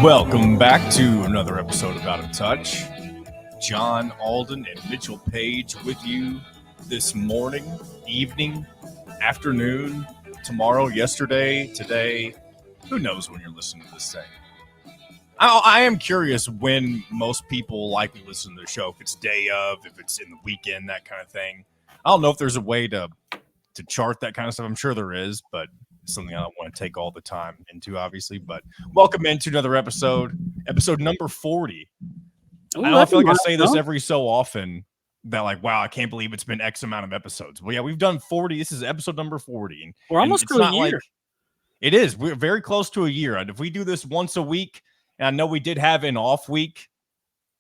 Welcome back to another episode of Out of Touch. John Alden and Mitchell Page with you this morning, evening, afternoon, tomorrow, yesterday, today. Who knows when you're listening to this thing? I am curious when most people likely listen to the show. If it's day of, if it's in the weekend, that kind of thing. I don't know if there's a way to chart that kind of stuff. I'm sure there is, but it's something I don't want to take all the time into, obviously. But welcome into another episode number 40. Ooh, I feel like I say this every so often that, like, wow, I can't believe it's been X amount of episodes. Well, yeah, we've done 40. This is episode number 40. We're almost to a year. Like, it is. We're very close to a year. And if we do this once a week, and I know we did have an off week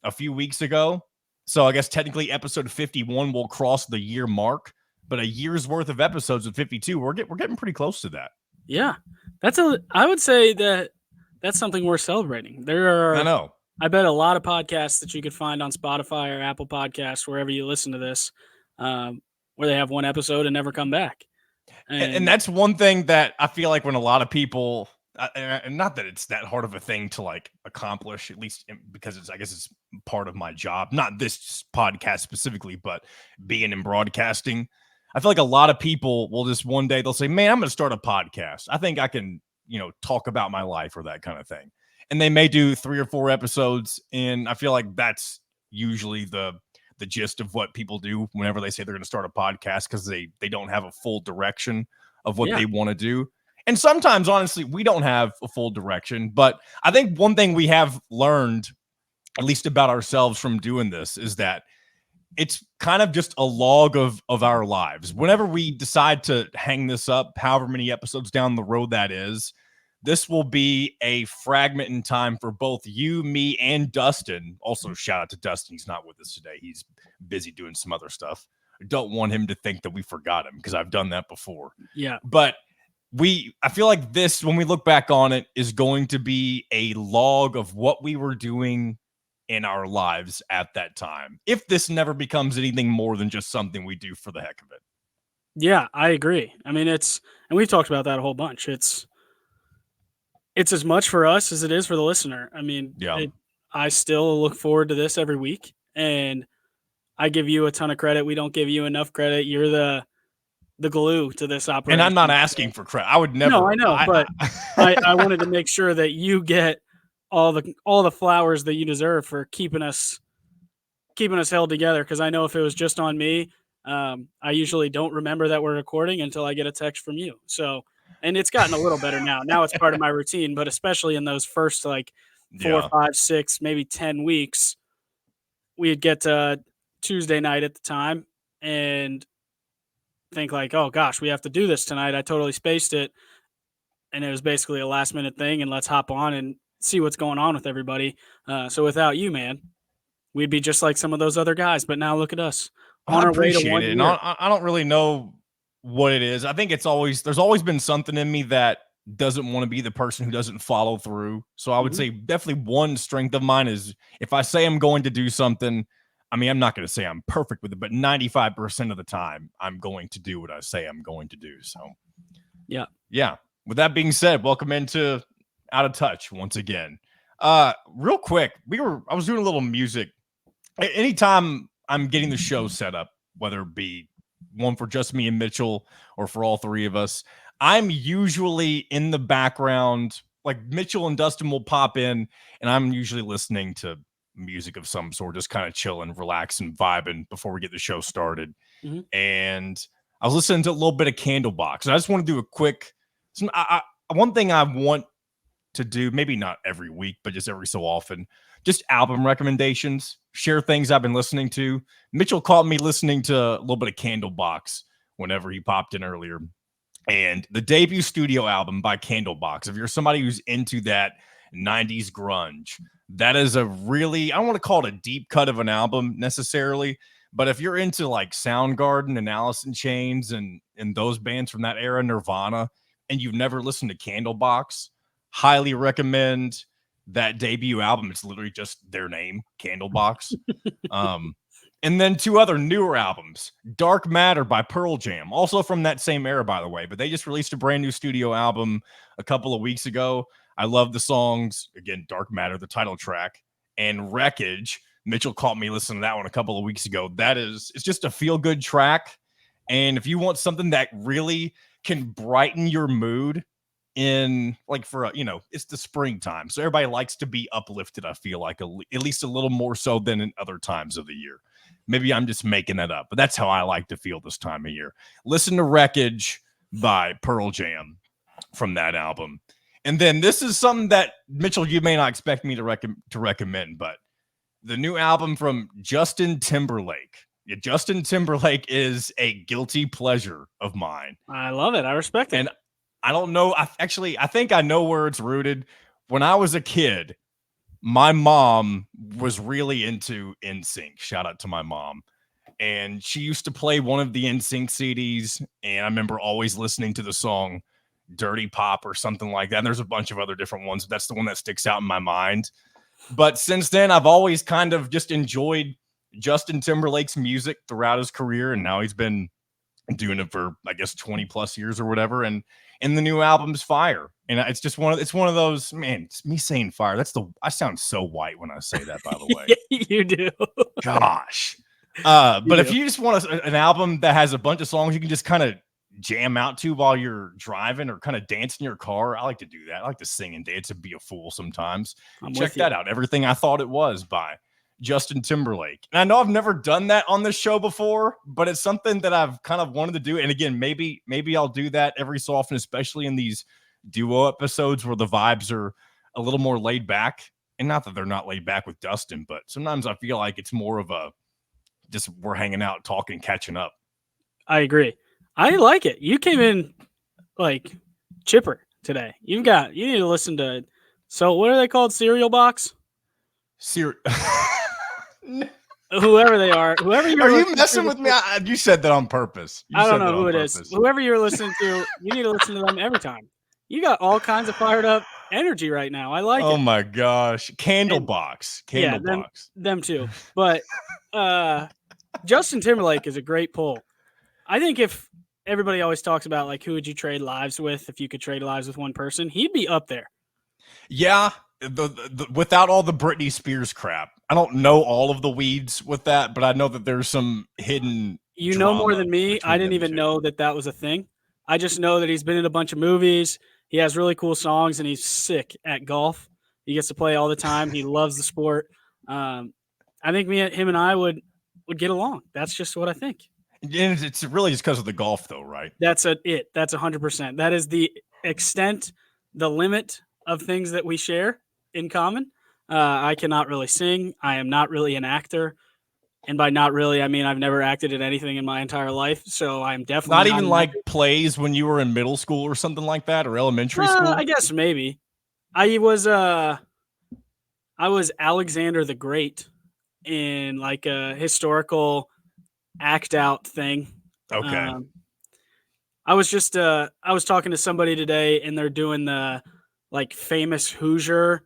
a few weeks ago, so I guess technically episode 51 will cross the year mark. But a year's worth of episodes of 52, we're getting pretty close to that. Yeah, I would say that's something worth celebrating. I know. I bet a lot of podcasts that you could find on Spotify or Apple Podcasts, wherever you listen to this, where they have one episode and never come back. And that's one thing that I feel like when a lot of people, and not that it's that hard of a thing to like accomplish, at least because I guess it's part of my job, not this podcast specifically, but being in broadcasting. I feel like a lot of people will just one day they'll say, man, I'm going to start a podcast. I think I can, talk about my life or that kind of thing. And they may do 3 or 4 episodes. And I feel like that's usually the gist of what people do whenever they say they're going to start a podcast, because they don't have a full direction of what they want to do. And sometimes, honestly, we don't have a full direction. But I think one thing we have learned, at least about ourselves from doing this, is that it's kind of just a log of our lives. Whenever we decide to hang this up, however many episodes down the road that is, this will be a fragment in time for both you, me, and Dustin. Also, shout out to Dustin. He's not with us today. He's busy doing some other stuff. I don't want him to think that we forgot him, because I've done that before. Yeah. But I feel like this, when we look back on it, is going to be a log of what we were doing in our lives at that time, if this never becomes anything more than just something we do for the heck of it. Yeah, I agree. I mean, and we've talked about that a whole bunch. It's as much for us as it is for the listener. I mean, I still look forward to this every week, and I give you a ton of credit. We don't give you enough credit. You're the glue to this operation. And I'm not asking for credit. I would never. No, I know, but I wanted to make sure that you get all the flowers that you deserve for keeping us held together. Because I know if it was just on me, I usually don't remember that we're recording until I get a text from you. So, and it's gotten a little better now. Now it's part of my routine, but especially in those first 4, 5, 6, maybe 10 weeks, we'd get to Tuesday night at the time and think like, oh gosh, we have to do this tonight. I totally spaced it. And it was basically a last minute thing, and let's hop on and see what's going on with everybody. So without you, man, we'd be just like some of those other guys. But now look at us. I appreciate it. And I don't really know what it is. I think there's always been something in me that doesn't want to be the person who doesn't follow through. So I would say definitely one strength of mine is if I say I'm going to do something, I mean, I'm not going to say I'm perfect with it, but 95% of the time I'm going to do what I say I'm going to do. So yeah. With that being said, welcome into Out of Touch once again. Real quick, I was doing a little music. Anytime I'm getting the show set up, whether it be one for just me and Mitchell or for all 3 of us, I'm usually in the background, like Mitchell and Dustin will pop in, and I'm usually listening to music of some sort, just kind of chilling, relaxing, vibing before we get the show started. And I was listening to a little bit of Candlebox, and I just want to do a quick, one thing I want to do, maybe not every week, but just every so often, just album recommendations, share things I've been listening to. Mitchell caught me listening to a little bit of Candlebox whenever he popped in earlier. And the debut studio album by Candlebox, if you're somebody who's into that 90s grunge, that is a really, I don't want to call it a deep cut of an album necessarily, but if you're into like Soundgarden and Alice in Chains and those bands from that era, Nirvana, and you've never listened to Candlebox, highly recommend that debut album. It's literally just their name, Candlebox. And then 2 other newer albums, Dark Matter by Pearl Jam, also from that same era, by the way, but they just released a brand new studio album a couple of weeks ago. I love the songs, again, Dark Matter, the title track, and Wreckage. Mitchell caught me listening to that one a couple of weeks ago. It's just a feel-good track. And if you want something that really can brighten your mood in like for it's the springtime, so everybody likes to be uplifted. I feel like at least a little more so than in other times of the year. Maybe I'm just making that up, but that's how I like to feel this time of year. Listen to Wreckage by Pearl Jam from that album. And then this is something that, Mitchell, you may not expect me to recommend, but the new album from Justin Timberlake. Yeah, Justin Timberlake is a guilty pleasure of mine. I love it. I respect it. And I don't know. I think I know where it's rooted. When I was a kid, my mom was really into NSYNC. Shout out to my mom. And she used to play one of the NSYNC CDs. And I remember always listening to the song Dirty Pop or something like that. And there's a bunch of other different ones. But that's the one that sticks out in my mind. But since then, I've always kind of just enjoyed Justin Timberlake's music throughout his career. And now he's been doing it for, I guess, 20 plus years or whatever. And the new album's fire. And it's just one of those, man, it's me saying fire. I sound so white when I say that, by the way. You do. Gosh. But if you just want an album that has a bunch of songs you can just kind of jam out to while you're driving or kind of dance in your car, I like to do that. I like to sing and dance and be a fool sometimes. Check that out. Everything I Thought It Was by Justin Timberlake. And I know I've never done that on this show before, but it's something that I've kind of wanted to do. And again, maybe I'll do that every so often, especially in these duo episodes where the vibes are a little more laid back. And not that they're not laid back with Dustin, but sometimes I feel like it's more of a just we're hanging out, talking, catching up. I agree. I like it. You came in like chipper today. You need to listen to, so what are they called? Cereal Box? Whoever they are, whoever you're. Are you messing with me? You said that on purpose. I don't know who it is. Whoever you're listening to, you need to listen to them every time. You got all kinds of fired up energy right now. I like it. Oh my gosh. Candlebox. Them too. But Justin Timberlake is a great pull. I think if everybody always talks about like who would you trade lives with if you could trade lives with one person, he'd be up there. Yeah. The without all the Britney Spears crap. I don't know all of the weeds with that, but I know that there's some hidden. You know more than me. I didn't even know that was a thing. I just know that he's been in a bunch of movies. He has really cool songs, and he's sick at golf. He gets to play all the time. He loves the sport. I think him and I would get along. That's just what I think. And it's really just because of the golf, though, right? That's 100%. That is the extent, the limit of things that we share in common. I cannot really sing. I am not really an actor. And by not really, I mean I've never acted in anything in my entire life. So I'm definitely not even like plays when you were in middle school or something like that, or elementary school. I guess maybe. I was Alexander the Great in like a historical act out thing. Okay. I was talking to somebody today, and they're doing the like famous Hoosier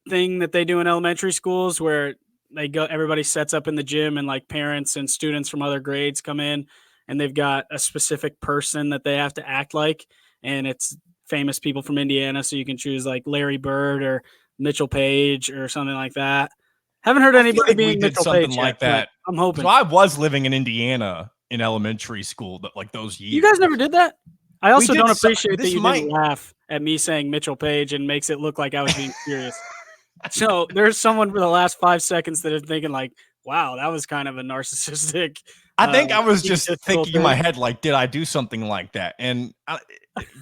thing that they do in elementary schools where everybody sets up in the gym and like parents and students from other grades come in and they've got a specific person that they have to act like. And it's famous people from Indiana. So you can choose like Larry Bird or Mitchell Page or something like that. Haven't heard anybody being Mitchell Page like that. I'm hoping. So I was living in Indiana in elementary school, like those years. You guys never did that? I also don't appreciate that you didn't laugh at me saying Mitchell Page and makes it look like I was being serious. So there's someone for the last 5 seconds that are thinking like, wow, that was kind of a narcissistic. I think I was just thinking in my head, like, did I do something like that? And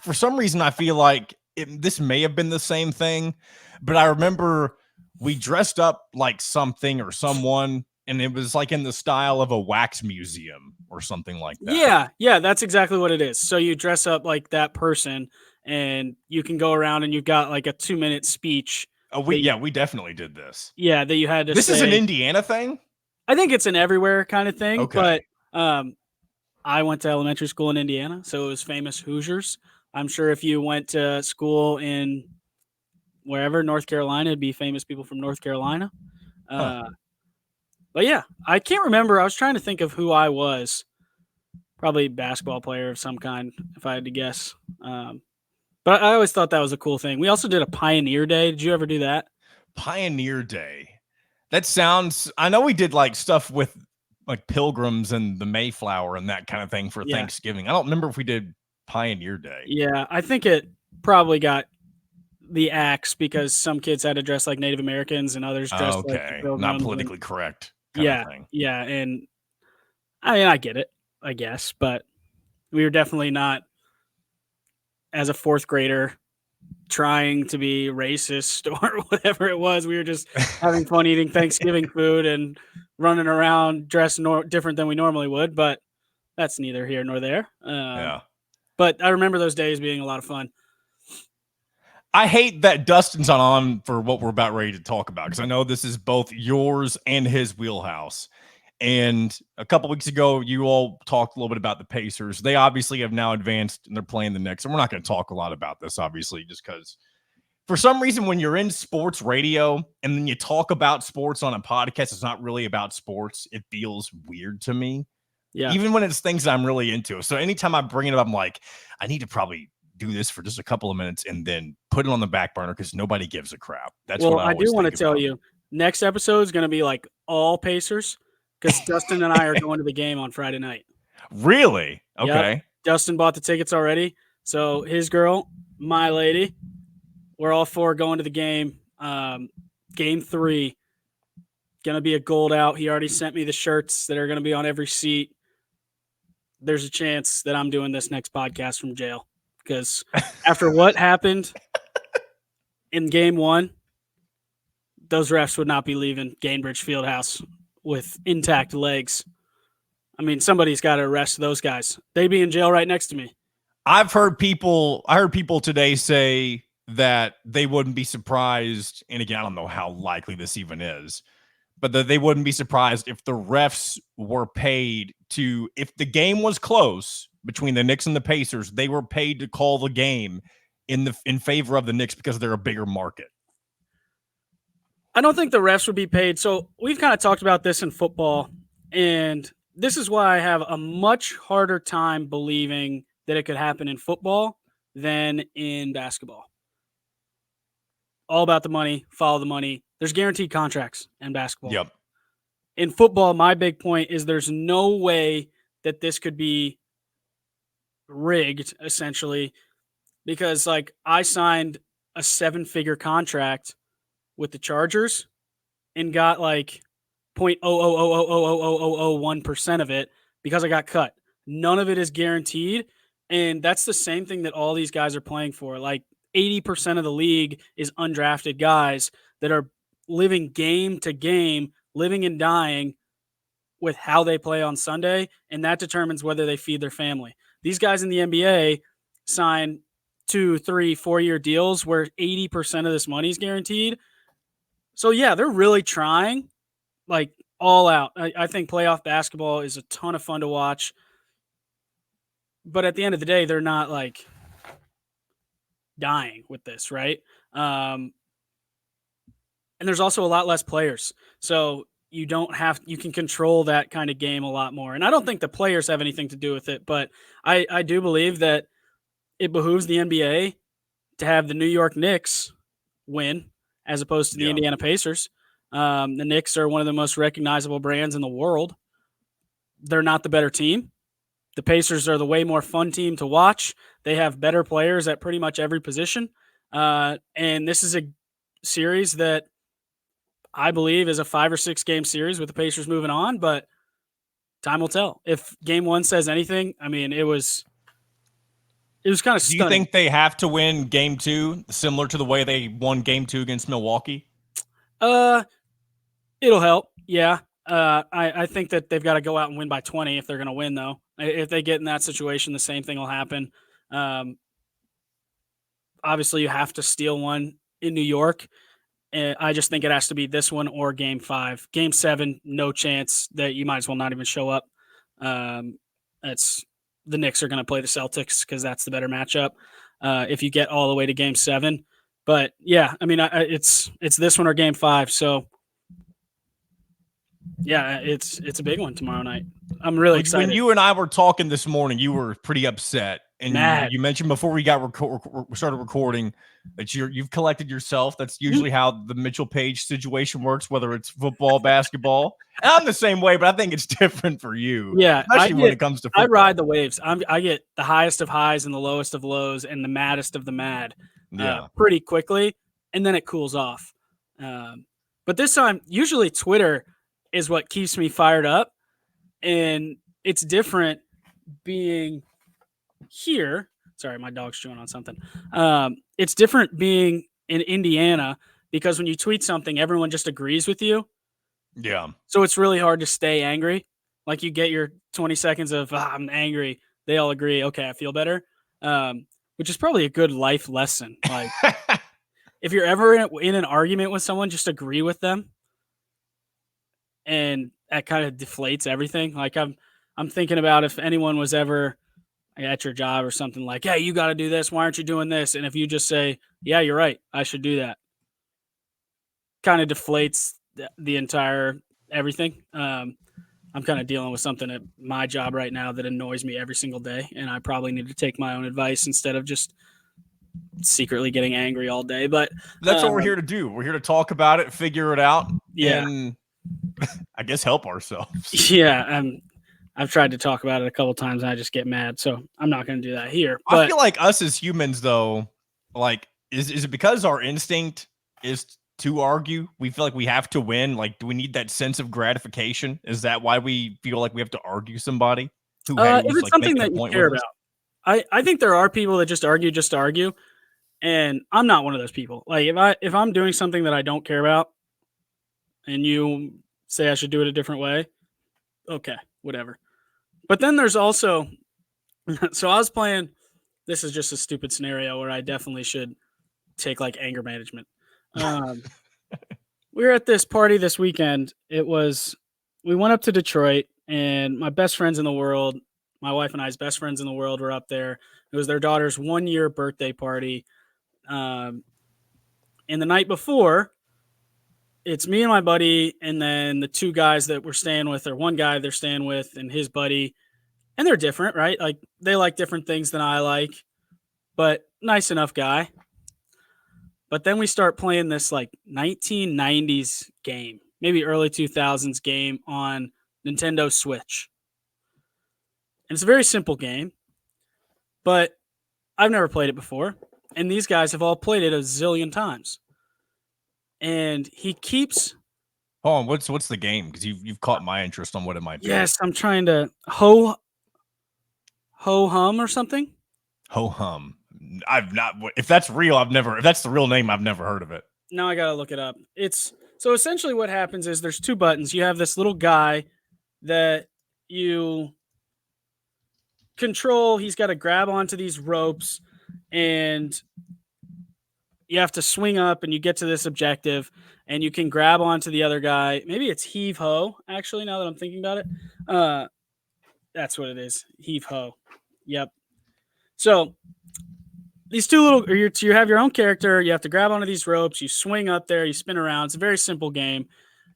for some reason, I feel like this may have been the same thing, but I remember we dressed up like something or someone, and it was like in the style of a wax museum or something like that. Yeah, that's exactly what it is. So you dress up like that person, and you can go around and you've got like a 2-minute speech. Oh, we definitely did this. Yeah, that you had to. This is an Indiana thing? I think it's an everywhere kind of thing. Okay. But I went to elementary school in Indiana, so it was famous Hoosiers. I'm sure if you went to school in wherever, North Carolina, it'd be famous people from North Carolina. But yeah, I can't remember. I was trying to think of who I was. Probably a basketball player of some kind, if I had to guess. But I always thought that was a cool thing. We also did a Pioneer Day. Did you ever do that? Pioneer Day. That sounds. I know we did like stuff with like Pilgrims and the Mayflower and that kind of thing for Thanksgiving. I don't remember if we did Pioneer Day. Yeah, I think it probably got the axe because some kids had to dress like Native Americans and others dressed like the Pilgrims. Not politically correct kind of thing. Yeah, and I mean I get it, I guess, but we were definitely not, as a fourth grader, trying to be racist or whatever it was. We were just having fun eating Thanksgiving food and running around dressed different than we normally would, but that's neither here nor there. But I remember those days being a lot of fun. I hate that Dustin's not on for what we're about ready to talk about because I know this is both yours and his wheelhouse. And a couple weeks ago, you all talked a little bit about the Pacers. They obviously have now advanced and they're playing the Knicks. And we're not going to talk a lot about this, obviously, just because for some reason, when you're in sports radio and then you talk about sports on a podcast, it's not really about sports. It feels weird to me. Yeah. Even when it's things I'm really into. So anytime I bring it up, I'm like, I need to probably do this for just a couple of minutes and then put it on the back burner because nobody gives a crap. That's what I do want to tell you. Next episode is going to be like all Pacers because Dustin and I are going to the game on Friday night. Really? Okay. Yep. Dustin bought the tickets already. So his girl, my lady, we're all four going to the game. Game 3. Going to be a gold out. He already sent me the shirts that are going to be on every seat. There's a chance that I'm doing this next podcast from jail because after what happened in game 1, those refs would not be leaving Gainbridge Fieldhouse with intact legs. I mean, somebody's got to arrest those guys. They'd be in jail right next to me. I heard people today say that they wouldn't be surprised. And again, I don't know how likely this even is, but that they wouldn't be surprised if the refs were paid to, if the game was close between the Knicks and the Pacers, they were paid to call the game in favor of the Knicks because they're a bigger market. I don't think the refs would be paid. So we've kind of talked about this in football, and this is why I have a much harder time believing that it could happen in football than in basketball. All about the money, follow the money. There's guaranteed contracts in basketball. Yep. In football, my big point is there's no way that this could be rigged, essentially, because like I signed a 7-figure contract with the Chargers and got like 0.000000001% of it because I got cut. None of it is guaranteed. And that's the same thing that all these guys are playing for. Like 80% of the league is undrafted guys that are living game to game, living and dying with how they play on Sunday. And that determines whether they feed their family. These guys in the NBA sign 2, 3, 4-year deals where 80% of this money is guaranteed. So, yeah, they're really trying, like, all out. I think playoff basketball is a ton of fun to watch. But at the end of the day, they're not, like, dying with this, right? And there's also a lot less players. So you can control that kind of game a lot more. And I don't think the players have anything to do with it, but I do believe that it behooves the NBA to have the New York Knicks win as opposed to the Indiana Pacers. The Knicks are one of the most recognizable brands in the world. They're not the better team. The Pacers are the way more fun team to watch. They have better players at pretty much every position. And this is a series that I believe is a 5 or 6 game series with the Pacers moving on, but time will tell. If game 1 says anything, I mean, it was kind of stunning. Do you think they have to win game 2 similar to the way they won game 2 against Milwaukee? It'll help. Yeah. I think that they've got to go out and win by 20 if they're going to win, though. If they get in that situation, the same thing will happen. Obviously, you have to steal one in New York. I just think it has to be this one or game 5. Game 7, no chance. That you might as well not even show up. The Knicks are going to play the Celtics because that's the better matchup if you get all the way to game 7. But, yeah, I mean, it's this one or game 5. So, yeah, it's a big one tomorrow night. I'm really excited. When you and I were talking this morning, you were pretty upset. And Mad. you mentioned before we started recording that you've collected yourself. That's usually how the Mitchell Page situation works, whether it's football, basketball. And I'm the same way, but I think it's different for you. Yeah, Especially when it comes to football. I ride the waves. I get the highest of highs and the lowest of lows and the maddest of the mad pretty quickly, and then it cools off. But this time, usually Twitter is what keeps me fired up, and it's different being here. Sorry, my dog's chewing on something. It's different being in Indiana because when you tweet something, everyone just agrees with you. Yeah. So it's really hard to stay angry. Like you get your 20 seconds of I'm angry. They all agree. Okay, I feel better. Which is probably a good life lesson. Like if you're ever in an argument with someone, just agree with them. And that kind of deflates everything. Like I'm thinking about if anyone was ever at your job or something like, hey, you got to do this. Why aren't you doing this? And if you just say, yeah, you're right, I should do that, kind of deflates the entire everything. I'm kind of dealing with something at my job right now that annoys me every single day. And I probably need to take my own advice instead of just secretly getting angry all day. But that's what we're here to do. We're here to talk about it, figure it out. Yeah. And I guess help ourselves. Yeah. I've tried to talk about it a couple of times and I just get mad. So I'm not going to do that here. But I feel like us as humans, though, like, is it because our instinct is to argue? We feel like we have to win. Like, do we need that sense of gratification? Is that why we feel like we have to argue somebody who if it's something that you care about? I think there are people that just argue just to argue. And I'm not one of those people. Like if I'm doing something that I don't care about and you say I should do it a different way, okay, whatever. But then there's also, so I was playing, this is just a stupid scenario where I definitely should take like anger management. We were at this party this weekend. We went up to Detroit and my best friends in the world, my wife and I's best friends in the world were up there. It was their daughter's 1-year birthday party. And the night before, it's me and my buddy, and then the two guys that we're staying with, or one guy they're staying with and his buddy, and they're different, right? Like they like different things than I like, but nice enough guy. But then we start playing this like 1990s game, maybe early 2000s game on Nintendo Switch. And it's a very simple game, but I've never played it before. And these guys have all played it a zillion times. And he keeps. Hold on, what's the game? Because you've caught my interest on what it might be. Yes, I'm trying to ho hum or something. Ho hum. I've not. If that's real, if that's the real name, I've never heard of it. Now I gotta look it up. So essentially what happens is there's two buttons. You have this little guy that you control. He's got to grab onto these ropes and you have to swing up and you get to this objective and you can grab onto the other guy. Maybe it's heave ho, actually, now that I'm thinking about it. That's what it is. Heave ho. Yep. So these two little, you have your own character. You have to grab onto these ropes. You swing up there. You spin around. It's a very simple game.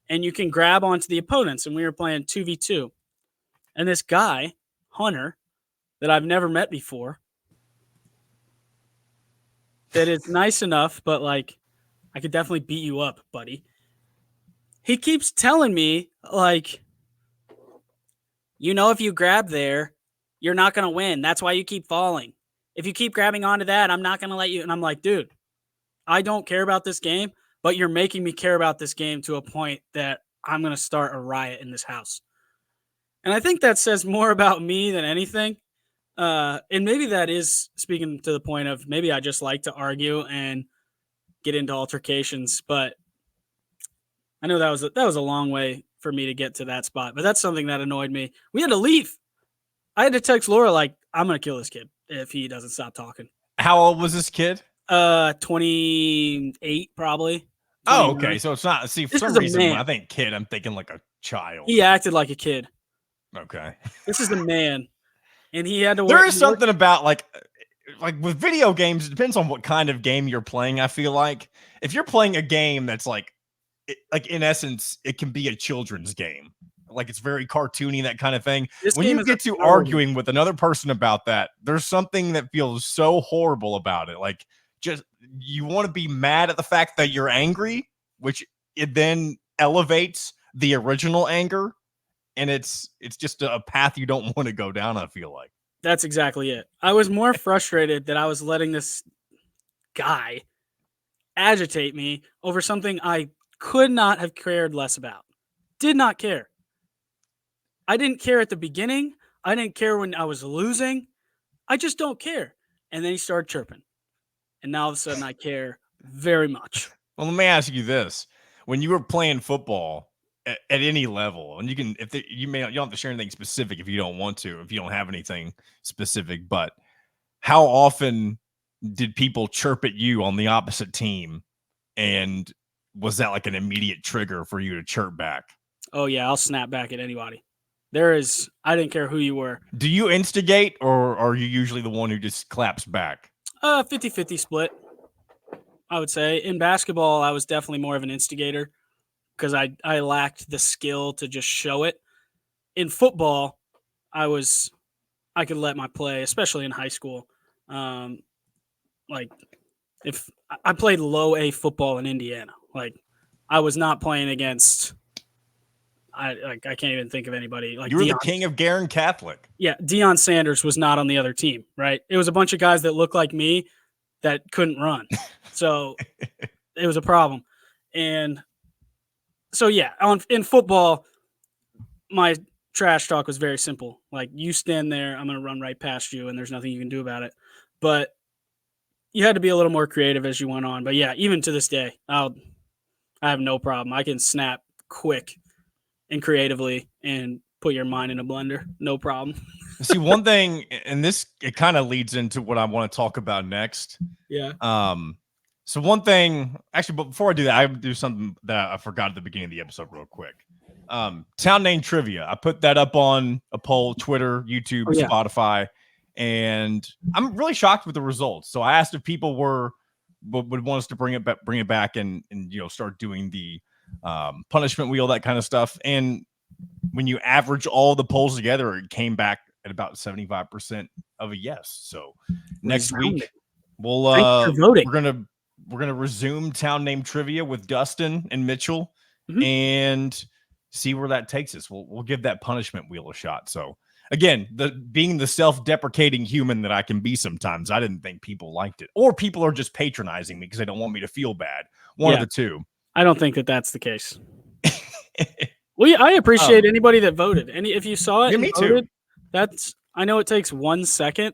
And you can grab onto the opponents. And we were playing 2v2. And this guy, Hunter, that I've never met before, that is nice enough, but like, I could definitely beat you up, buddy. He keeps telling me, like, if you grab there, you're not going to win. That's why you keep falling. If you keep grabbing onto that, I'm not going to let you. And I'm like, dude, I don't care about this game, but you're making me care about this game to a point that I'm going to start a riot in this house. And I think that says more about me than anything. And maybe that is speaking to the point of maybe I just like to argue and get into altercations, but I know that was a long way for me to get to that spot, but that's something that annoyed me. We had to leave. I had to text Laura, like, I'm going to kill this kid if he doesn't stop talking. How old was this kid? 28 probably. 29. Oh, okay. So it's not, see, for some reason, when I think kid, I'm thinking like a child. He acted like a kid. Okay. This is the man. And he had to work. There is something about like with video games, it depends on what kind of game you're playing. I feel like if you're playing a game that's like in essence, it can be a children's game. like it's very cartoony, that kind of thing. This When game you is get to absurd. arguing with another person about that, there's something that feels so horrible about it. Like, just you want to be mad at the fact that you're angry, which it then elevates the original anger, and it's just a path you don't want to go down, I feel like. That's exactly it. I was more frustrated that I was letting this guy agitate me over something I could not have cared less about. Did not care. I didn't care at the beginning. I didn't care when I was losing. I just don't care. And then he started chirping. And now all of a sudden I care very much. Well, let me ask you this. When you were playing football at any level, and you can, you don't have to share anything specific if you don't want to, if you don't have anything specific, but how often did people chirp at you on the opposite team? And was that like an immediate trigger for you to chirp back? Oh yeah, I'll snap back at anybody. I didn't care who you were. Do you instigate, or are you usually the one who just claps back? 50-50 split, I would say. In basketball, I was definitely more of an instigator because I lacked the skill to just show it. In football, I could let my play, especially in high school. Like if I played low A football in Indiana, like I was not playing against. I can't even think of anybody. Like you were the king of Garin Catholic. Yeah, Deion Sanders was not on the other team, right? It was a bunch of guys that looked like me that couldn't run, so it was a problem. And so yeah, in football, my trash talk was very simple. Like, you stand there, I'm going to run right past you, and there's nothing you can do about it. But you had to be a little more creative as you went on. But yeah, even to this day, I have no problem. I can snap quick and creatively and put your mind in a blender. No problem. See, one thing, and it kind of leads into what I want to talk about next. Yeah. So one thing, actually, but before I do that, I do something that I forgot at the beginning of the episode real quick. Town name trivia. I put that up on a poll, Twitter, YouTube, Spotify, and I'm really shocked with the results. So I asked if people would want us to bring it back and start doing the punishment wheel, that kind of stuff. And when you average all the polls together, it came back at about 75% of a yes. So next week we're gonna resume town name trivia with Dustin and Mitchell, and see where that takes us. We'll give that punishment wheel a shot. So again, being the self-deprecating human that I can be sometimes, I didn't think people liked it, or people are just patronizing me because they don't want me to feel bad. One of the two. I don't think that that's the case. Well, I appreciate anybody that voted. And if you saw it, me voted, too. I know it takes 1 second,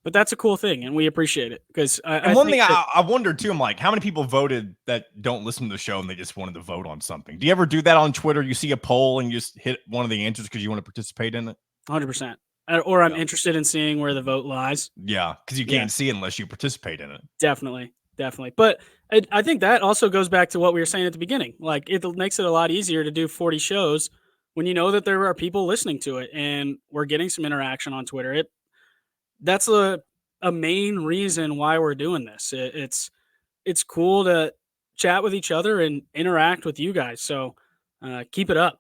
but that's a cool thing, and we appreciate it. Because I wonder too, I'm like, how many people voted that don't listen to the show and they just wanted to vote on something? Do you ever do that on Twitter? You see a poll and you just hit one of the answers because you want to participate in it? 100%. Or I'm interested in seeing where the vote lies. Yeah, because you can't see it unless you participate in it. Definitely. But I think that also goes back to what we were saying at the beginning. Like, it makes it a lot easier to do 40 shows when you know that there are people listening to it and we're getting some interaction on Twitter. That's a main reason why we're doing this. It's cool to chat with each other and interact with you guys. So keep it up.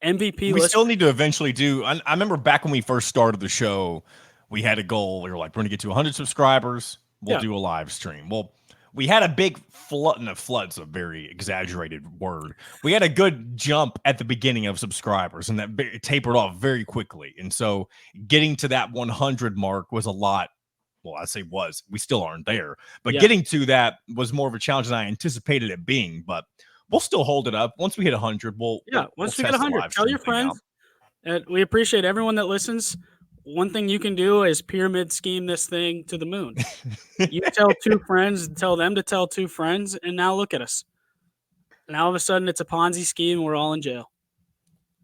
MVP. We still need to eventually do. I remember back when we first started the show, we had a goal. We were like, we're going to get to 100 subscribers. We'll do a live stream. Well, we had a big flood, and flood's a very exaggerated word. We had a good jump at the beginning of subscribers, and that tapered off very quickly. And so getting to that 100 mark was a lot. Well, I say was. We still aren't there. But getting to that was more of a challenge than I anticipated it being. But we'll still hold it up. Once we hit 100, once we get 100, tell your friends. We appreciate everyone that listens. One thing you can do is pyramid scheme this thing to the moon. You tell 2 friends, tell them to tell 2 friends, and now look at us. Now all of a sudden it's a Ponzi scheme and we're all in jail.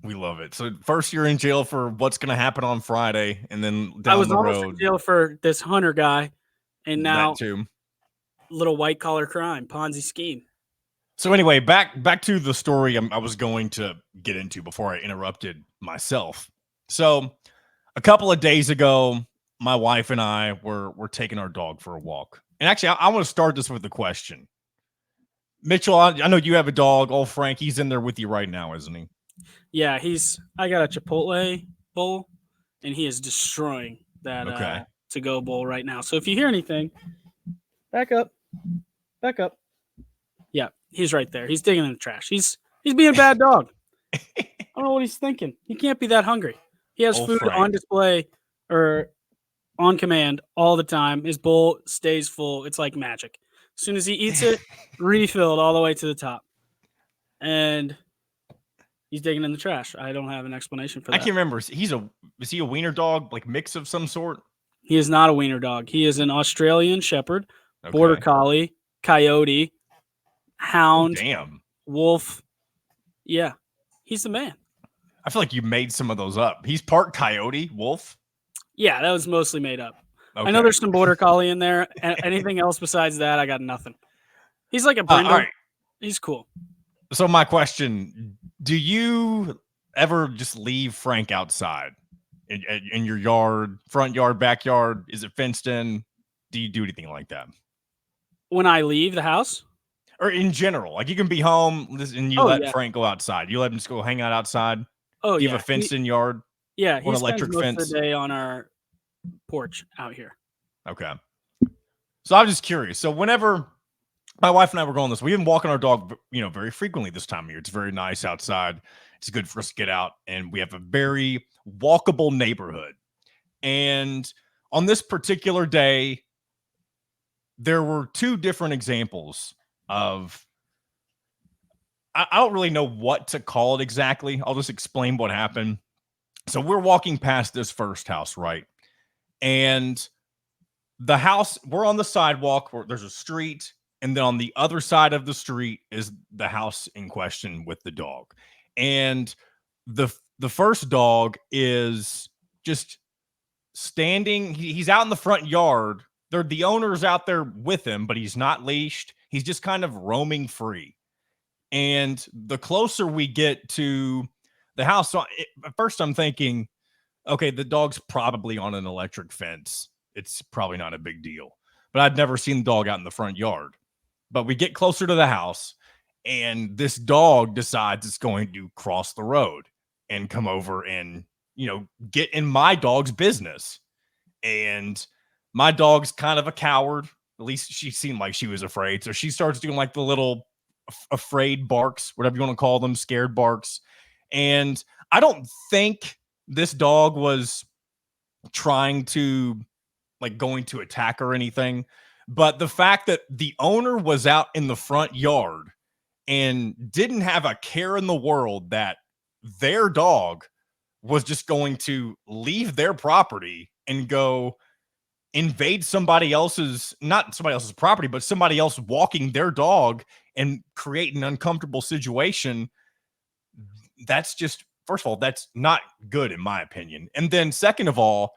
We love it. So first you're in jail for what's going to happen on Friday, and then down the road. I was almost in jail for this Hunter guy, and now that too. Little white collar crime, Ponzi scheme. So anyway, back to the story I was going to get into before I interrupted myself. So a couple of days ago, my wife and I were taking our dog for a walk. And actually, I want to start this with a question. Mitchell, I know you have a dog. Old Frank, he's in there with you right now, isn't he? Yeah, I got a Chipotle bowl, and he is destroying that Okay. to go bowl right now. So if you hear anything, back up, back up. Yeah, he's right there. He's digging in the trash. He's being a bad dog. I don't know what he's thinking. He can't be that hungry. He has Old food on Frank. display or on command all the time. His bowl stays full. It's like magic. As soon as he eats it, refilled all the way to the top. And he's digging in the trash. I don't have an explanation for I that. can't remember. Is he a wiener dog, like mix of some sort? He is not a wiener dog. He is an Australian Shepherd, Border Okay. Collie, Coyote, Oh, Hound, damn. Wolf. Yeah, he's the man. I feel like you made some of those up. He's part coyote, wolf. Yeah, that was mostly made up. Okay. I know there's some Border Collie in there. Anything else besides that, I got nothing. He's like a All brindle. right. He's cool. So my question, do you ever just leave Frank outside in your yard, front yard, backyard? Is it fenced in? Do you do anything like that? When I leave the house? Or in general, like you can be home and you let Frank go outside. You let him just go hang out outside. Oh, Do you yeah. have a fenced-in yard? Yeah, Or he an spends electric most fence? of the day on our porch out here. Okay. So I'm just curious. So whenever my wife and I were going this, we've been walking our dog, very frequently this time of year. It's very nice outside. It's good for us to get out, and we have a very walkable neighborhood. And on this particular day, there were two different examples of, I don't really know what to call it exactly. I'll just explain what happened. So we're walking past this first house, right? And the house, we're on the sidewalk where there's a street, and then on the other side of the street is the house in question with the dog. And the first dog is just standing. He's out in the front yard. The owner's out there with him, but he's not leashed. He's just kind of roaming free. And the closer we get to the house, at first I'm thinking, okay, the dog's probably on an electric fence. It's probably not a big deal. But I'd never seen the dog out in the front yard. But we get closer to the house, and this dog decides it's going to cross the road and come over and, get in my dog's business. And my dog's kind of a coward. At least she seemed like she was afraid. So she starts doing like the little afraid barks, whatever you want to call them, scared barks. And I don't think this dog was trying to going to attack or anything, but the fact that the owner was out in the front yard and didn't have a care in the world that their dog was just going to leave their property and go invade not somebody else's property, but somebody else walking their dog and create an uncomfortable situation. That's just, first of all, that's not good in my opinion. And then second of all,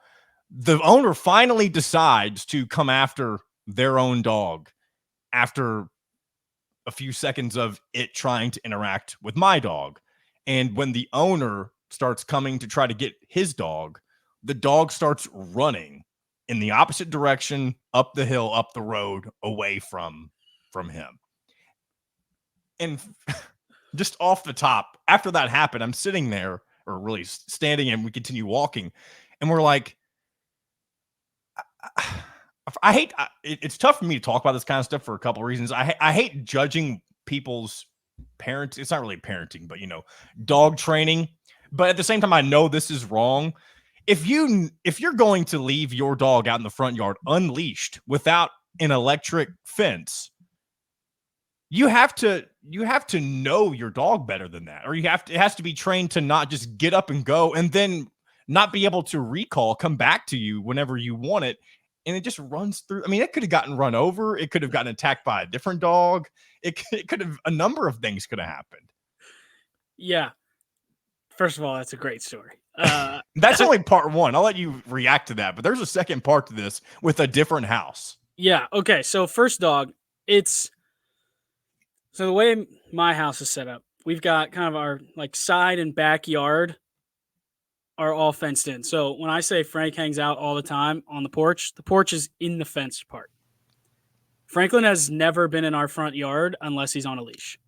the owner finally decides to come after their own dog after a few seconds of it trying to interact with my dog. And when the owner starts coming to try to get his dog, the dog starts running in the opposite direction, up the hill, up the road, away from him. And just off the top, after that happened, I'm sitting there, or really standing, and we continue walking, and we're like, I hate it's tough for me to talk about this kind of stuff for a couple of reasons. I hate judging people's parents. It's not really parenting, but dog training. But at the same time, I know this is wrong. If you're going to leave your dog out in the front yard unleashed without an electric fence, you have to know your dog better than that, or it has to be trained to not just get up and go and then not be able to come back to you whenever you want it. And it just runs through. I mean, it could have gotten run over. It could have gotten attacked by a different dog. It could have, a number of things could have happened. Yeah. First of all, that's a great story. That's only part one. I'll let you react to that. But there's a second part to this with a different house. Yeah. Okay. So first dog, so the way my house is set up, we've got kind of our side and backyard are all fenced in. So when I say Frank hangs out all the time on the porch is in the fenced part. Franklin has never been in our front yard unless he's on a leash.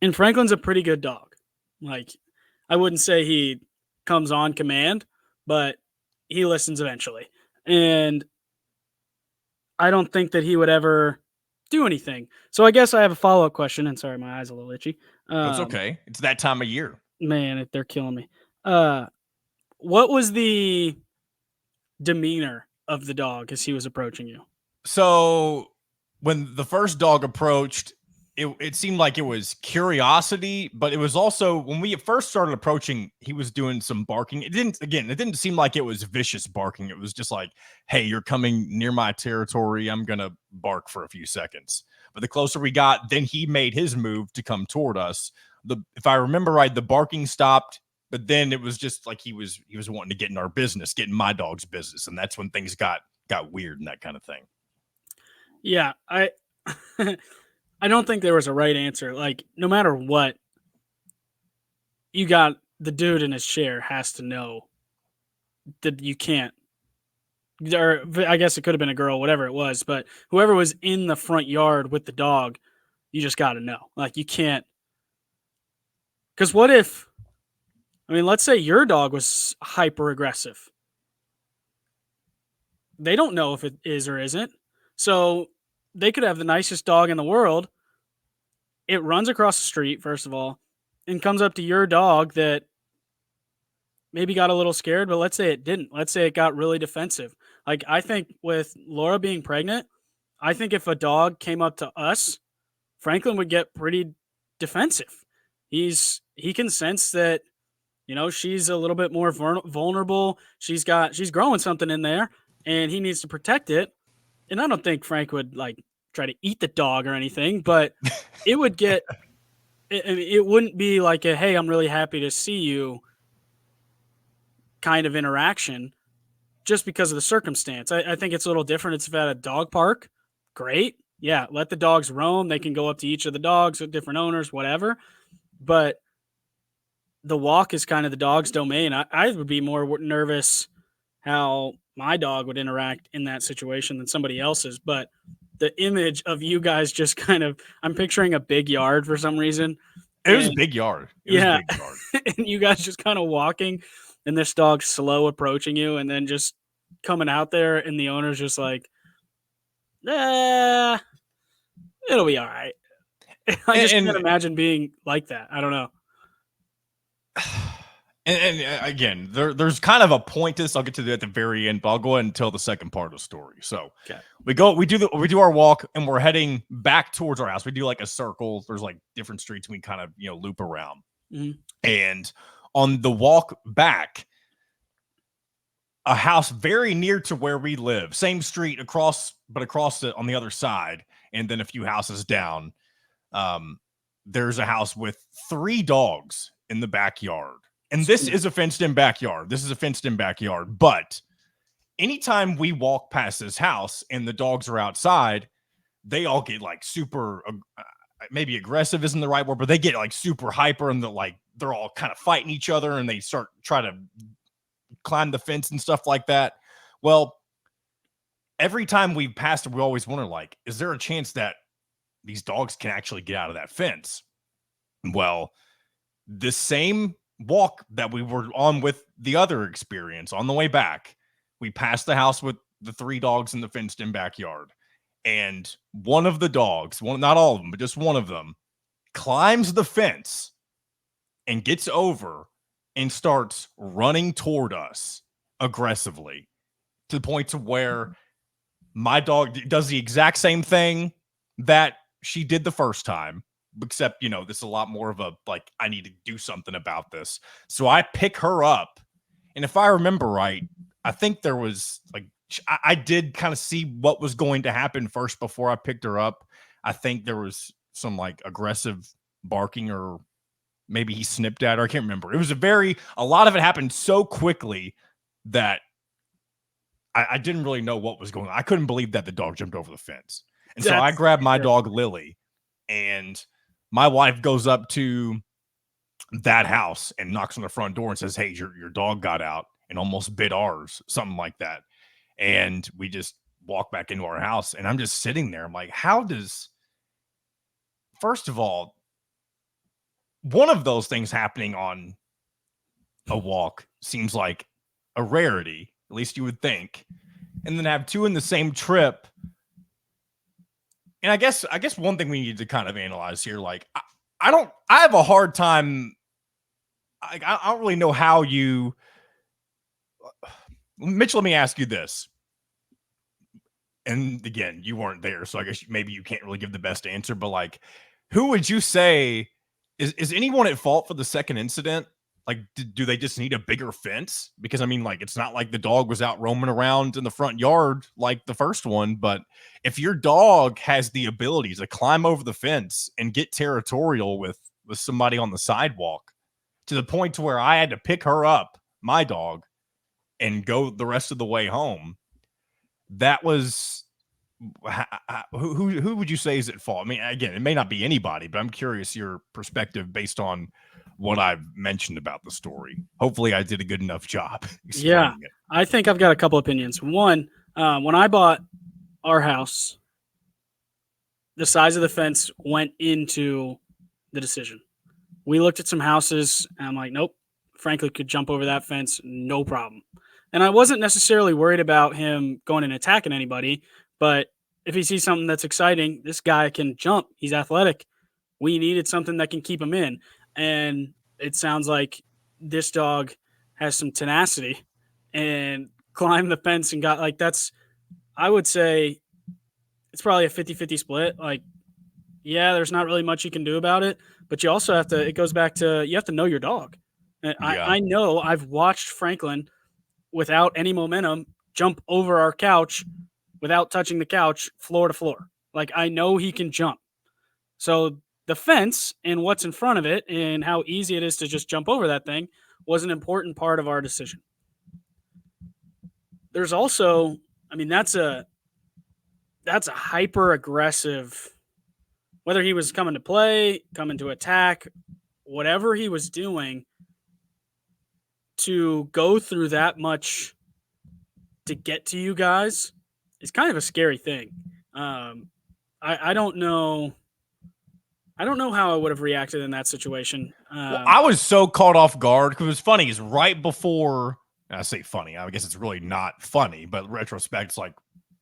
And Franklin's a pretty good dog. Like, I wouldn't say he comes on command, but he listens eventually. And I don't think that he would ever do anything. So I guess I have a follow-up question. And sorry, my eyes are a little itchy. That's okay. It's that time of year. Man, they're killing me. What was the demeanor of the dog as he was approaching you? So when the first dog approached, it seemed like it was curiosity, but it was also when we first started approaching, he was doing some barking. It didn't seem like it was vicious barking. It was just like, hey, you're coming near my territory. I'm gonna bark for a few seconds. But the closer we got, then he made his move to come toward us. If I remember right, the barking stopped, but then it was just like he was wanting to get in our business, get in my dog's business, and that's when things got weird and that kind of thing. Yeah, I I don't think there was a right answer. Like, no matter what, you got the dude in his chair has to know that you can't. Or I guess it could have been a girl, whatever it was, but whoever was in the front yard with the dog, you just got to know. Like, you can't. Because what if, I mean, let's say your dog was hyper aggressive. They don't know if it is or isn't. So they could have the nicest dog in the world. It runs across the street, first of all, and comes up to your dog that maybe got a little scared, but let's say it didn't. Let's say it got really defensive. Like, I think with Laura being pregnant, I think if a dog came up to us, Franklin would get pretty defensive. He can sense that, she's a little bit more vulnerable. She's growing something in there, and he needs to protect it. And I don't think Frank would like try to eat the dog or anything, but it would get. It wouldn't be like a "Hey, I'm really happy to see you" kind of interaction, just because of the circumstance. I think it's a little different. It's at a dog park. Great. Yeah, let the dogs roam. They can go up to each of the dogs with different owners, whatever. But the walk is kind of the dog's domain. I would be more nervous how my dog would interact in that situation than somebody else's. But the image of you guys just kind of, I'm picturing a big yard for some reason. It was a big yard. It was a big yard. And you guys just kind of walking and this dog slow approaching you and then just coming out there and the owner's just like, it'll be all right. I just can't imagine being like that. I don't know. And again, there's kind of a point to this. I'll get to that at the very end, but I'll go ahead and tell the second part of the story. So we do our walk and we're heading back towards our house. We do like a circle. There's like different streets we kind of, loop around. Mm-hmm. And on the walk back, a house very near to where we live, same street across on the other side. And then a few houses down, there's a house with 3 dogs in the backyard. And this is a fenced-in backyard. But anytime we walk past this house and the dogs are outside, they all get like super, maybe aggressive isn't the right word, but they get like super hyper and they're all kind of fighting each other and they start trying to climb the fence and stuff like that. Well, every time we passed it, we always wonder, like, is there a chance that these dogs can actually get out of that fence? Well, the same walk that we were on with the other experience on the way back, we passed the house with the 3 dogs in the fenced-in backyard, and one of the dogs, not all of them, but just one of them, climbs the fence and gets over and starts running toward us aggressively to the point to where my dog does the exact same thing that she did the first time. Except, this is a lot more of a, like, I need to do something about this. So I pick her up. And if I remember right, I think there was, like, I did kind of see what was going to happen first before I picked her up. I think there was some, like, aggressive barking or maybe he snipped at her. I can't remember. It was a lot of it happened so quickly that I didn't really know what was going on. I couldn't believe that the dog jumped over the fence. And so I grabbed my dog, Lily, and my wife goes up to that house and knocks on the front door and says, hey, your dog got out and almost bit ours, something like that. And we just walk back into our house and I'm just sitting there. I'm like, first of all, one of those things happening on a walk seems like a rarity, at least you would think. And then have two in the same trip. And I guess one thing we need to kind of analyze here, like I have a hard time. I don't really know how you, Mitch. Let me ask you this. And again, you weren't there, so I guess maybe you can't really give the best answer. But like, who would you say is anyone at fault for the second incident? Like, do they just need a bigger fence? Because I mean, like, it's not like the dog was out roaming around in the front yard like the first one. But if your dog has the ability to climb over the fence and get territorial with somebody on the sidewalk to the point to where I had to pick her up, my dog, and go the rest of the way home, that was who would you say is at fault? I mean, again, it may not be anybody, but I'm curious your perspective based on what I've mentioned about the story. Hopefully I did a good enough job explaining it. I think I've got a couple opinions. One, when I bought our house, the size of the fence went into the decision. We looked at some houses, and I'm like, nope, Franklin could jump over that fence, no problem. And I wasn't necessarily worried about him going and attacking anybody, but if he sees something that's exciting, this guy can jump. He's athletic. We needed something that can keep him in. And it sounds like this dog has some tenacity and climbed the fence and got like that's, I would say it's probably a 50-50 split. Like, yeah, there's not really much you can do about it, but you also have to, it goes back to, you have to know your dog. And I know I've watched Franklin without any momentum jump over our couch without touching the couch floor to floor. Like, I know he can jump. So the fence and what's in front of it and how easy it is to just jump over that thing was an important part of our decision. There's also, I mean, that's a hyper aggressive, whether he was coming to play, coming to attack, whatever he was doing, to go through that much to get to you guys is kind of a scary thing. I don't know. I don't know how I would have reacted in that situation. Well, I was so caught off guard because it was funny. Is right before, I say funny, I guess it's really not funny, but retrospect, it's like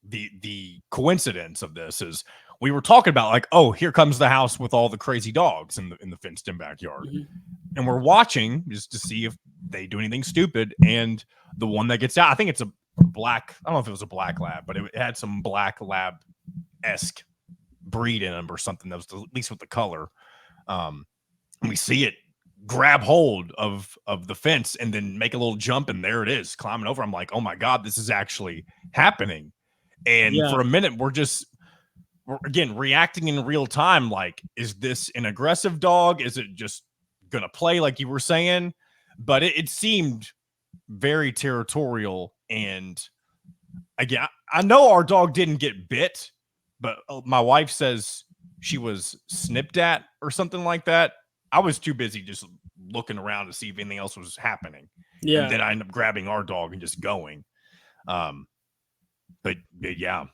the coincidence of this is we were talking about like, oh, here comes the house with all the crazy dogs in the fenced-in backyard, and we're watching just to see if they do anything stupid. And the one that gets out, I think it's a black. I don't know if it was a black lab, but it had some black lab-esque breed in them or something that was at least with the color. We see it grab hold of the fence and then make a little jump, and there it is climbing over. I'm like, oh my God, this is actually happening. And for a minute, we're again reacting in real time. Like, is this an aggressive dog? Is it just gonna play like you were saying? But it seemed very territorial. And again, I know our dog didn't get bit, but my wife says she was snipped at or something like that. I was too busy just looking around to see if anything else was happening. Yeah. And then I ended up grabbing our dog and just going. But yeah.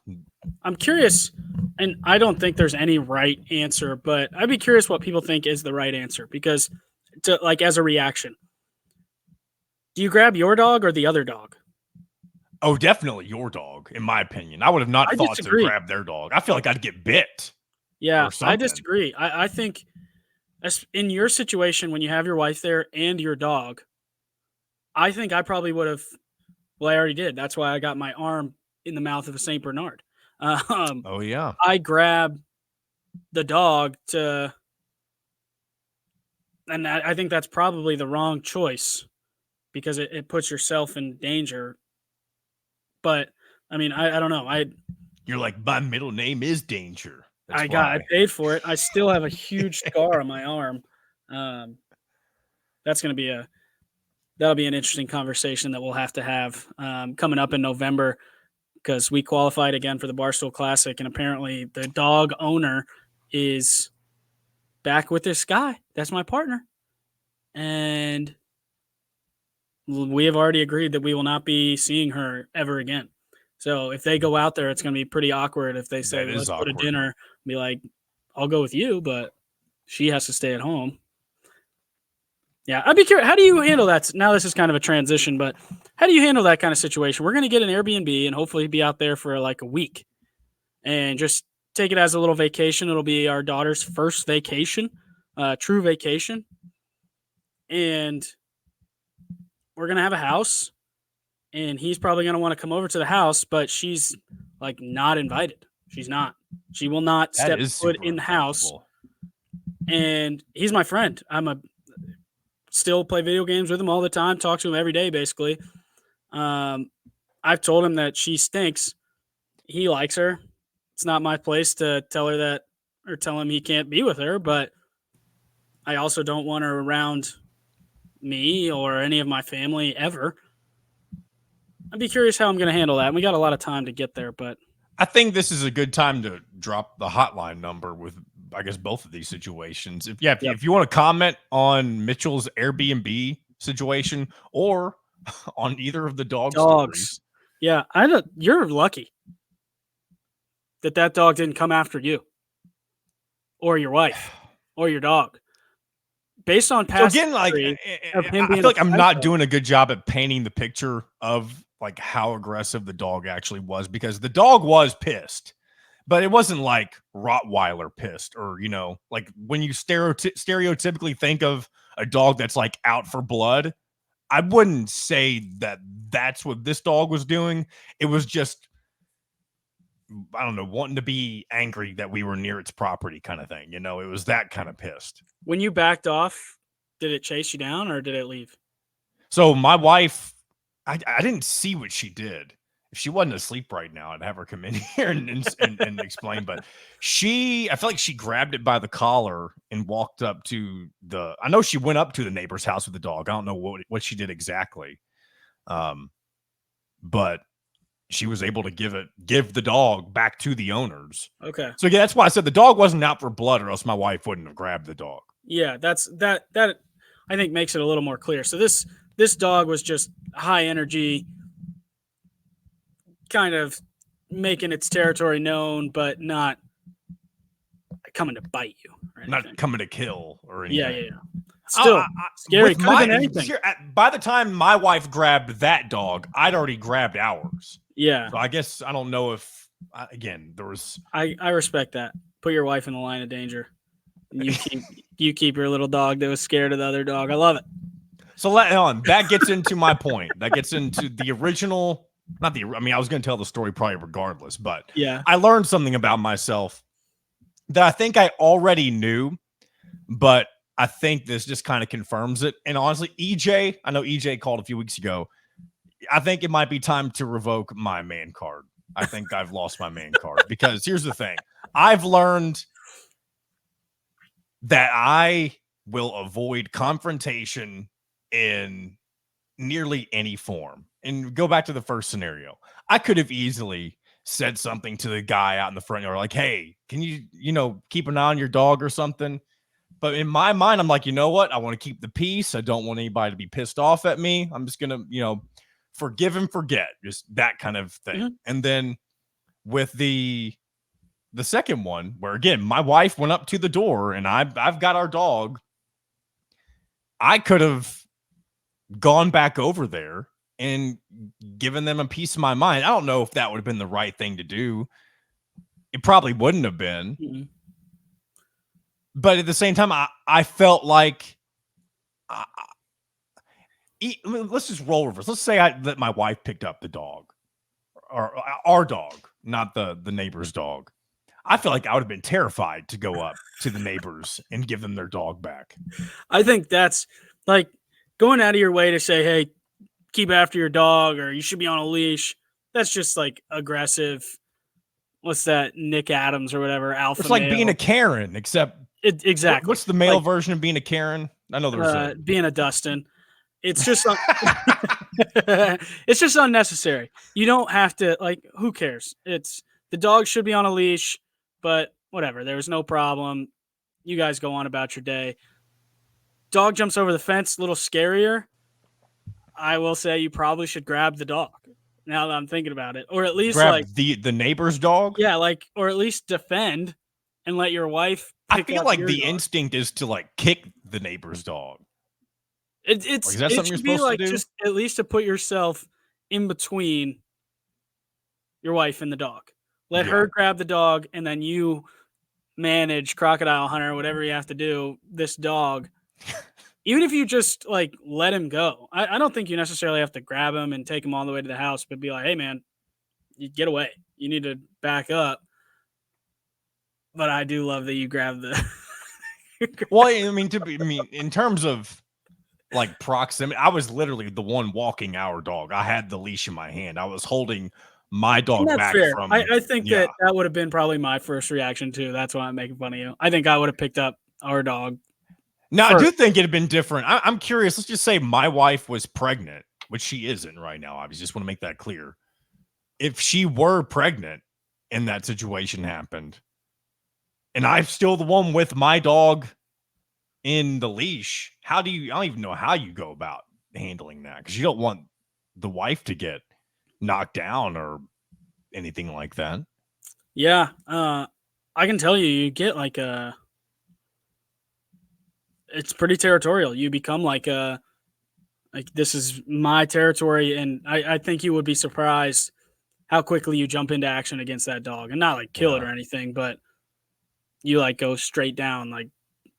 I'm curious, and I don't think there's any right answer, but I'd be curious what people think is the right answer, because as a reaction, do you grab your dog or the other dog? Oh, definitely your dog, in my opinion. I would have not thought to grab their dog. I feel like I'd get bit. Yeah, I disagree. I think in your situation, when you have your wife there and your dog, I think I probably would have, well, I already did. That's why I got my arm in the mouth of a St. Bernard. Oh, yeah. I grab the dog and I think that's probably the wrong choice because it puts yourself in danger. But I mean, I don't know. You're like, my middle name is Danger. I paid for it. I still have a huge scar on my arm. That's going to that'll be an interesting conversation that we'll have to have coming up in November, because we qualified again for the Barstool Classic, and apparently the dog owner is back with this guy. That's my partner. And we have already agreed that we will not be seeing her ever again. So if they go out there, it's going to be pretty awkward if they say, let's go to dinner, be like, I'll go with you, but she has to stay at home. Yeah, I'd be curious. How do you handle that? Now this is kind of a transition, but how do you handle that kind of situation? We're going to get an Airbnb and hopefully be out there for like a week and just take it as a little vacation. It'll be our daughter's first vacation, true vacation. And we're going to have a house and he's probably going to want to come over to the house, but she's like not invited. She's not. She will not step foot in the house. And he's my friend. Still play video games with him all the time, talk to him every day, basically. I've told him that she stinks. He likes her. It's not my place to tell her that or tell him he can't be with her, but I also don't want her around me or any of my family ever. I'd be curious how I'm going to handle that. And we got a lot of time to get there, but I think this is a good time to drop the hotline number with, I guess, both of these situations. If you want to comment on Mitchell's Airbnb situation or on either of the dogs. Stories. Yeah, you're lucky that dog didn't come after you or your wife or your dog. Based on past, so again, like I feel like I'm not doing a good job at painting the picture of like how aggressive the dog actually was, because the dog was pissed, but it wasn't like Rottweiler pissed or, like when you stereotypically think of a dog that's like out for blood, I wouldn't say that that's what this dog was doing. It was just, I don't know, wanting to be angry that we were near its property kind of thing. It was that kind of pissed. When you backed off, did it chase you down or did it leave? So my wife, I didn't see what she did. If she wasn't asleep right now, I'd have her come in here and explain. But I feel like she grabbed it by the collar and walked up to I know she went up to the neighbor's house with the dog. I don't know what she did exactly. But she was able to give the dog back to the owners. Okay. So yeah, that's why I said the dog wasn't out for blood, or else my wife wouldn't have grabbed the dog. Yeah, that I think makes it a little more clear. So this dog was just high energy, kind of making its territory known, but not coming to bite you. Not coming to kill or anything. Yeah. Still scary. By the time my wife grabbed that dog, I'd already grabbed ours. Yeah. So I guess I don't know if, again, there was. I respect that. Put your wife in the line of danger. You keep your little dog that was scared of the other dog. I love it. So that gets into my point. That gets into the original. I was going to tell the story probably regardless, but yeah, I learned something about myself that I think I already knew, but I think this just kind of confirms it. And honestly, I know EJ called a few weeks ago. I think it might be time to revoke my man card. I think I've lost my man card, because here's the thing. I've learned that I will avoid confrontation in nearly any form. And go back to the first scenario. I could have easily said something to the guy out in the front yard, like, hey, can you, keep an eye on your dog or something? But in my mind, I'm like, you know what? I want to keep the peace. I don't want anybody to be pissed off at me. I'm just going to, forgive and forget, just that kind of thing. Mm-hmm. And then with the second one, where again, my wife went up to the door and I've got our dog. I could have gone back over there and given them a piece of my mind. I don't know if that would have been the right thing to do. It probably wouldn't have been. Mm-hmm. But at the same time, I felt like, let's just roll reverse. Let's say that my wife picked up the dog, or our dog, not the neighbor's dog. I feel like I would have been terrified to go up to the neighbors and give them their dog back. I think that's like going out of your way to say, hey, keep after your dog, or you should be on a leash. That's just like aggressive. What's that? Nick Adams or whatever. Alpha. It's like male. Being a Karen, except exactly. What's the male version of being a Karen? I know there's being a Dustin. It's just it's just unnecessary. You don't have to, like, who cares? The dog should be on a leash, but whatever. There was no problem. You guys go on about your day. Dog jumps over the fence, a little scarier. I will say you probably should grab the dog. Now that I'm thinking about it, or at least grab like the neighbor's dog. Yeah, like, or at least defend and let your wife. I feel like the instinct is to like kick the neighbor's dog. Or is that It something you're should be supposed to like do? just at least to put yourself in between your wife and the dog. Let Yeah. her grab the dog, and then you manage crocodile hunter, whatever you have to do. This dog, even if you just like let him go, I don't think you necessarily have to grab him and take him all the way to the house, but be like, hey man, you get away. You need to back up. But I do love that you grab the. Well, I mean, in terms of like proximity, I was literally the one walking our dog. I had the leash in my hand. I was holding my And dog that's back fair. from, I think yeah. that would have been probably my first reaction too. That's why I'm making fun of you. I think I would have picked up our dog. Now, I First. do think it'd been different. I'm curious. Let's just say my wife was pregnant, which she isn't right now. I just want to make that clear. If she were pregnant and that situation happened, and I'm still the one with my dog in the leash, I don't even know how you go about handling that, because you don't want the wife to get knocked down or anything like that. Yeah. I can tell you, you get like it's pretty territorial. You become like this is my territory, and I think you would be surprised how quickly you jump into action against that dog, and not like kill it or anything, but you like go straight down, like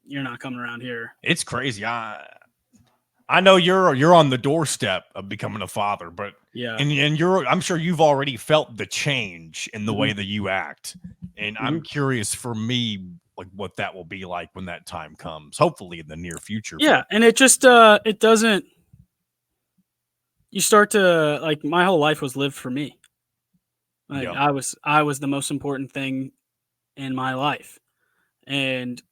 you're not coming around here. It's crazy. I know you're on the doorstep of becoming a father, but yeah, and I'm sure you've already felt the change in the way that you act. And I'm curious for me, like what that will be like when that time comes, hopefully in the near future. Yeah. And it just it doesn't, you start to like, my whole life was lived for me. Like I was the most important thing in my life. And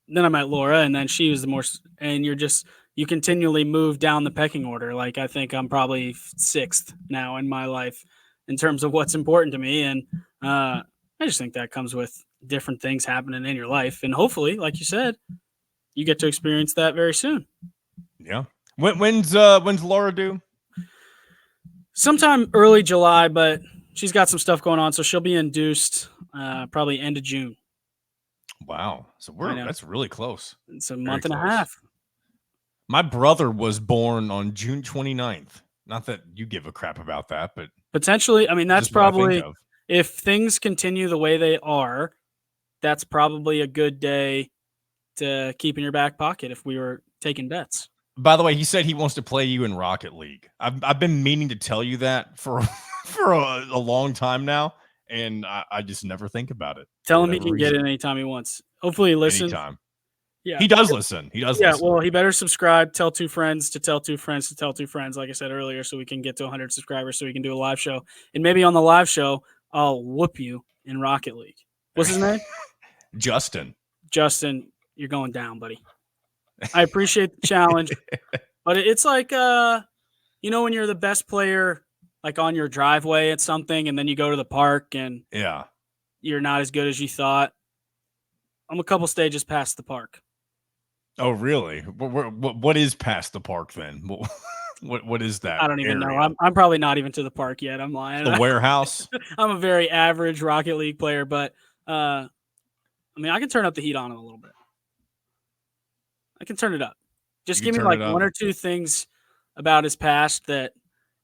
then I met Laura, and then she was the more, and you continually move down the pecking order. Like I think I'm probably sixth now in my life in terms of what's important to me. And I just think that comes with different things happening in your life. And hopefully, like you said, you get to experience that very soon. Yeah. When's Laura due? Sometime early July, but she's got some stuff going on, so she'll be induced probably end of June. Wow. So that's really close. It's a month and a half. My brother was born on June 29th. Not that you give a crap about that, but potentially, I mean, that's probably, of. if things continue the way they are, that's probably a good day to keep in your back pocket if we were taking bets. By the way, he said he wants to play you in Rocket League. I've been meaning to tell you that for a long time now, and I just never think about it. Tell him he can get it anytime he wants. Hopefully he listens. Anytime. Yeah. He does listen. He does listen. Well, he better subscribe, tell two friends to tell two friends to tell two friends, like I said earlier, so we can get to 100 subscribers so we can do a live show. And maybe on the live show, I'll whoop you in Rocket League. What's his name? Justin, you're going down, buddy. I appreciate the challenge, but it's like, when you're the best player, like on your driveway at something, and then you go to the park and you're not as good as you thought. I'm a couple stages past the park. Oh, really? What is past the park then? What is that? I don't even know. I'm probably not even to the park yet. I'm lying. The warehouse? I'm a very average Rocket League player, but I mean, I can turn up the heat on him a little bit. I can turn it up. Just give me like one or two things about his past that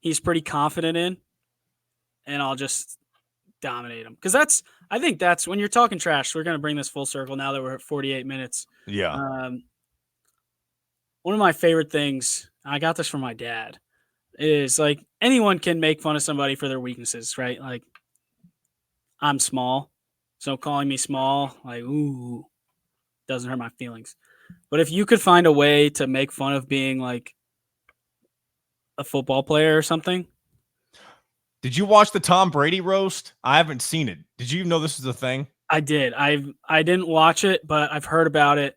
he's pretty confident in, and I'll just dominate him. Because I think that's when you're talking trash. We're going to bring this full circle now that we're at 48 minutes. Yeah. One of my favorite things, I got this from my dad, is like anyone can make fun of somebody for their weaknesses, right? Like I'm small, so calling me small, like, ooh, doesn't hurt my feelings. But if you could find a way to make fun of being like a football player or something. Did you watch the Tom Brady roast? I haven't seen it. Did you even know this is a thing? I did. I didn't watch it, but I've heard about it.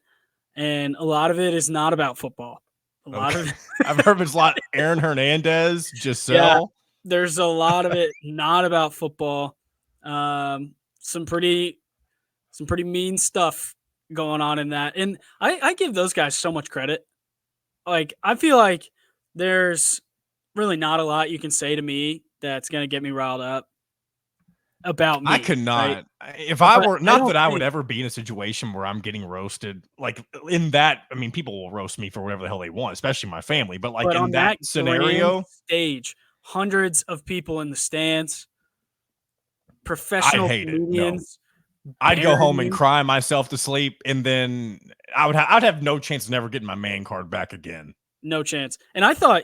And a lot of it is not about football. A lot of it, I've heard it's a lot. Aaron Hernandez, Giselle. Yeah, there's a lot of it not about football. Some pretty mean stuff going on in that. And I give those guys so much credit. Like, I feel like there's really not a lot you can say to me that's going to get me riled up. about me. I could right? not. If I But were I not don't that I would think, ever be in a situation where I'm getting roasted, like in that. I mean, people will roast me for whatever the hell they want, especially my family. But like but in on that that grand scenario, stage, hundreds of people in the stands, I'd professional hate it. No, comedians I'd go bearing home and you, cry myself to sleep, and then I'd have no chance of never getting my man card back again. no chance. And I thought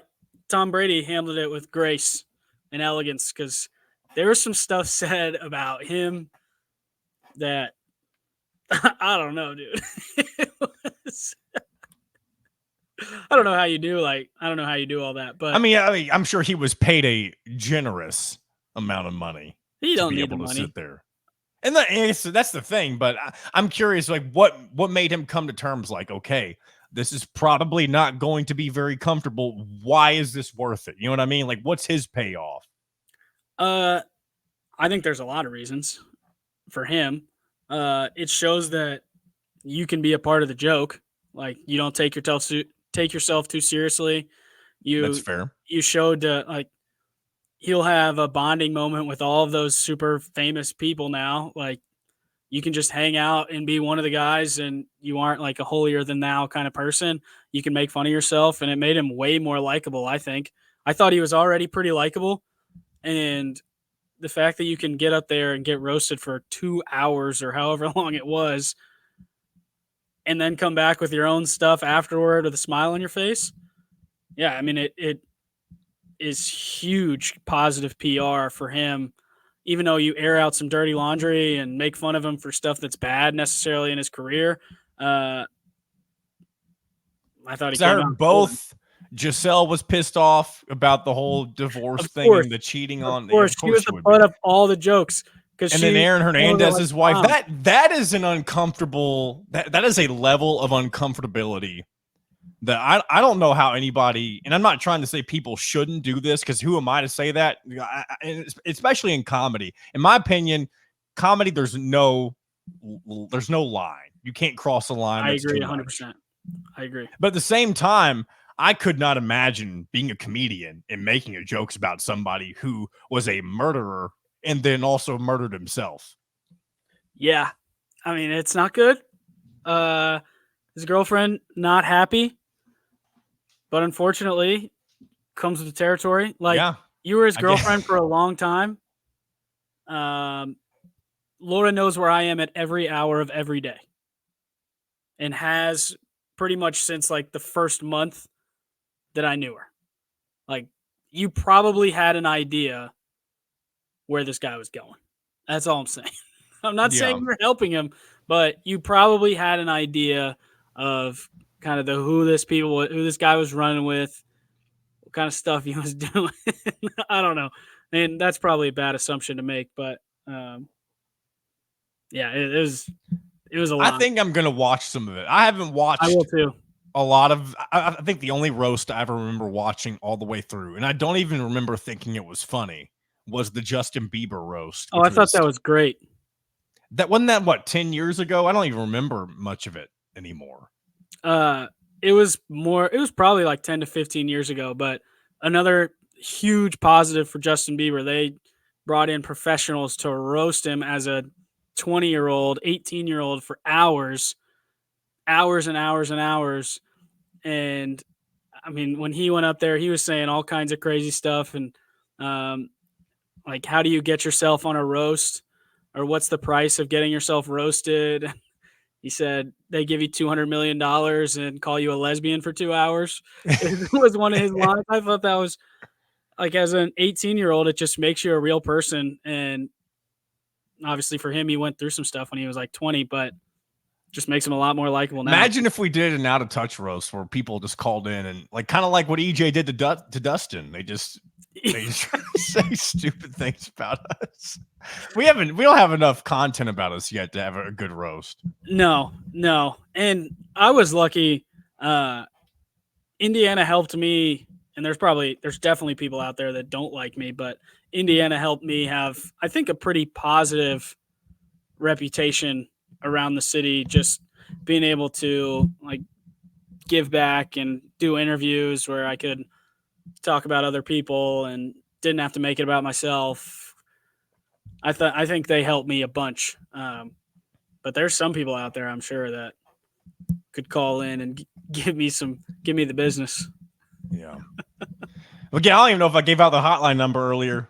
Tom Brady handled it with grace and elegance because there was some stuff said about him that I don't know, dude. It was- I don't know how you do I don't know how you do all that, but I mean, I'm sure he was paid a generous amount of money he to don't be need the able to sit money. there. And that's the thing. But I'm curious, like, what made him come to terms? Like, okay, this is probably not going to be very comfortable. Why is this worth it? You know what I mean? Like, what's his payoff? Uh, I think there's a lot of reasons for him. It shows that you can be a part of the joke. Like you don't take yourself too seriously. That's You fair. you showed like he'll have a bonding moment with all of those super famous people now. Like you can just hang out and be one of the guys, and you aren't like a holier than thou kind of person. You can make fun of yourself, and it made him way more likable. I think. I thought he was already pretty likable, and the fact that you can get up there and get roasted for 2 hours or however long it was, and then come back with your own stuff afterward with a smile on your face. Yeah, I mean it is huge positive PR for him. Even though you air out some dirty laundry and make fun of him for stuff that's bad necessarily in his career, uh, I thought he Because I came out heard golden. both. Giselle was pissed off about the whole divorce Of thing course, and the cheating of on. Yeah, course, of she was course, you the would be. butt of all the jokes because And then she Aaron handled it like Hernandez's a wife. clown. That is an uncomfortable. That is a level of uncomfortability that I don't know how anybody. And I'm not trying to say people shouldn't do this because who am I to say that? Especially in comedy, in my opinion, comedy there's no line. You can't cross a line. I That's too agree much. 100%. I agree. But at the same time, I could not imagine being a comedian and making jokes about somebody who was a murderer and then also murdered himself. Yeah, I mean it's not good. Uh, his girlfriend not happy, but unfortunately comes with the territory. Like Yeah, you were his I guess. girlfriend for a long time. Um, Laura knows where I am at every hour of every day, and has pretty much since like the first month that I knew her. Like you probably had an idea where this guy was going. That's all I'm saying. I'm not saying Yeah. you're helping him, but you probably had an idea of kind of who this guy was running with, what kind of stuff he was doing. I don't know. And that's probably a bad assumption to make, but yeah, it was a I lot. think I'm going to watch some of it. I haven't I will watched too. a lot of, I think the only roast I ever remember watching all the way through, and I don't even remember thinking it was funny, was the Justin Bieber roast, Oh, I which thought was that was great. that wasn't that what 10 years ago. I don't even remember much of it anymore. Uh, it was more. It was probably like 10 to 15 years ago, but another huge positive for Justin Bieber. They brought in professionals to roast him as a 20-year-old, 18-year-old for hours, hours and hours and hours. And I mean, when he went up there, he was saying all kinds of crazy stuff and um, like, how do you get yourself on a roast, or what's the price of getting yourself roasted? He said they give you $200 million and call you a lesbian for 2 hours. It was one of his lines. I thought that was like, as an 18-year-old, it just makes you a real person. And obviously for him, he went through some stuff when he was like 20, but just makes him a lot more likable now. Imagine if we did an out of touch roast where people just called in and like kind of like what EJ did to Dustin. They just try to say stupid things about us. We don't have enough content about us yet to have a good roast. No. And I was lucky. Indiana helped me, and there's definitely people out there that don't like me, but Indiana helped me have, I think, a pretty positive reputation around the city, just being able to like give back and do interviews where I could talk about other people and didn't have to make it about myself. I think they helped me a bunch. But there's some people out there, I'm sure, that could call in and give me the business. Yeah. Again, I don't even know if I gave out the hotline number earlier.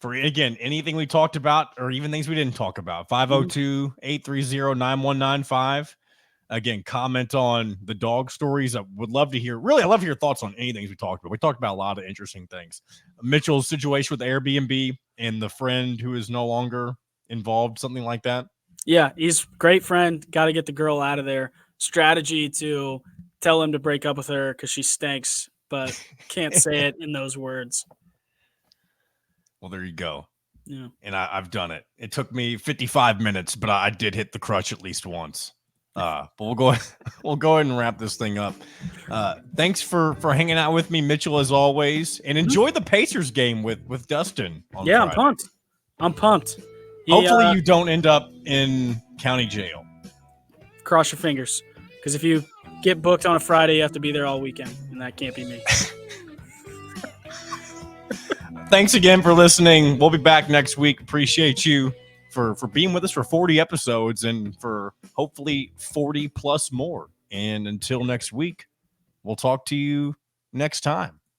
For again, anything we talked about or even things we didn't talk about. 502-830-9195. Again, comment on the dog stories. I would love to hear. Really, I love to hear your thoughts on anything we talked about. We talked about a lot of interesting things. Mitchell's situation with Airbnb and the friend who is no longer involved, something like that. Yeah, he's a great friend. Got to get the girl out of there. Strategy to tell him to break up with her because she stinks, but can't say it in those words. Well, there you go. Yeah. And I've done it. It took me 55 minutes, but I did hit the crutch at least once. But we'll go ahead and wrap this thing up. Thanks for hanging out with me, Mitchell, as always, and enjoy the Pacers game with Dustin. Yeah, Friday. I'm pumped. Hopefully you don't end up in county jail. Cross your fingers, because if you get booked on a Friday, you have to be there all weekend, and that can't be me. Thanks again for listening. We'll be back next week. Appreciate you for being with us for 40 episodes and for hopefully 40 plus more. And until next week, we'll talk to you next time.